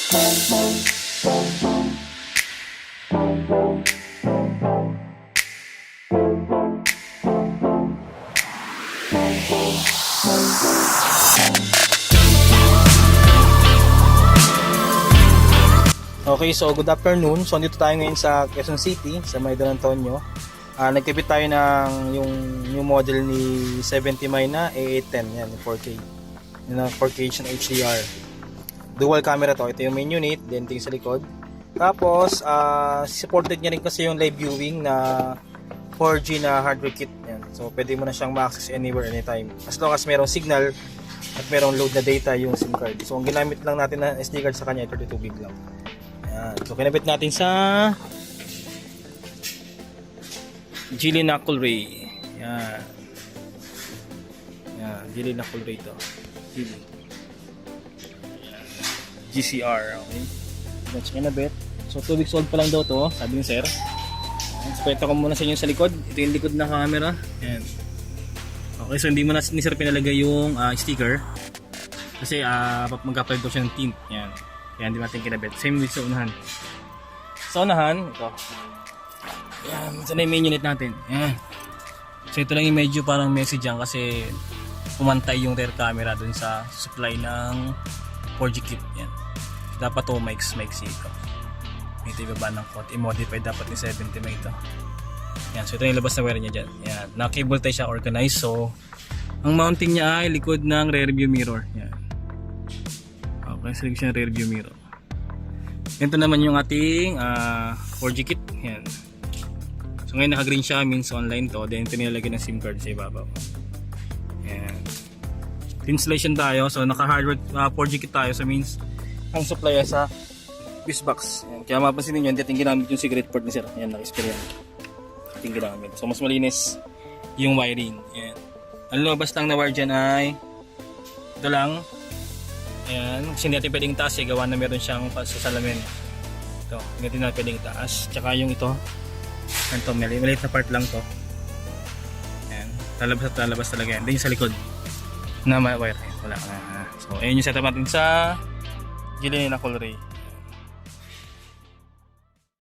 Okay, so good afternoon. So dito tayo ngayon sa Quezon City, sa may Don Antonio. Nagkabit tayo ng yung new model ni 70 na A810, yan, 4K. Yung 4K yung HDR. Dual camera to. Ito yung main unit, then ito yung sa likod. Tapos, supported niya rin kasi yung live viewing na 4G na hardware kit. Yan. So, pwede mo na siyang ma-access anywhere, anytime. As long as merong signal at merong load na data yung SIM card. So, ang ginamit lang natin na SD card sa kanya, 32 gig lang. Yan. So, kinabit natin sa Geely Knuckle Ray. Yan. Yan, Geely Knuckle Ray to. Geely. GCR, okay. That's kinabit. So 2 weeks old pa lang daw to, sabi ni sir. So pwede ko muna sa inyo sa likod. Ito yung likod na camera. Yan. Okay, so hindi mo na ni sir pinalagay yung sticker. Kasi mag-apply daw siya ng tint. Yan. Yan, hindi natin kinabit. Same with sa unahan. Sa unahan, ito. Yan, ito na yung main unit natin. Yan. So ito lang yung medyo parang message dyan kasi pumantay yung rear camera dun sa supply ng 4G kit. Yan. Dapat to mics ito. Ito ibaba ng konti. I-modify dapat ni 70 ito. Yan, so ito yung labas na wire niya dyan. Yan, naka-cable tie siya organized. So ang mounting niya ay likod ng rear view mirror. Yan. Okay, so siya rear view mirror. Ito naman yung ating 4G kit. Yan. So ngayon naka-green siya, means online to. Then ito nilalagay ng SIM card sa ibabaw. Yan. Installation tayo. So naka-hardware 4G kit tayo. So means ang supply sa fuse box. Yan. Kaya mapansin niyo, hindi ating ginamit yung cigarette port ni sir. Yan, naka-experience. Ating ginamit. So mas malinis yung wiring. Yan. Ang lumabas lang na wire dyan ay ito lang. Ayan, kasi hindi natin pwedeng taas gawa na meron siyang pasasalamin. Ito, hindi natin pwedeng taas. Tsaka yung ito, ito, maliit na part lang to. Ayan, lalabas talaga yan. Then yung sa likod na may wire, wala na. So, ayan yung setup natin sa Geely Knuckle Ray.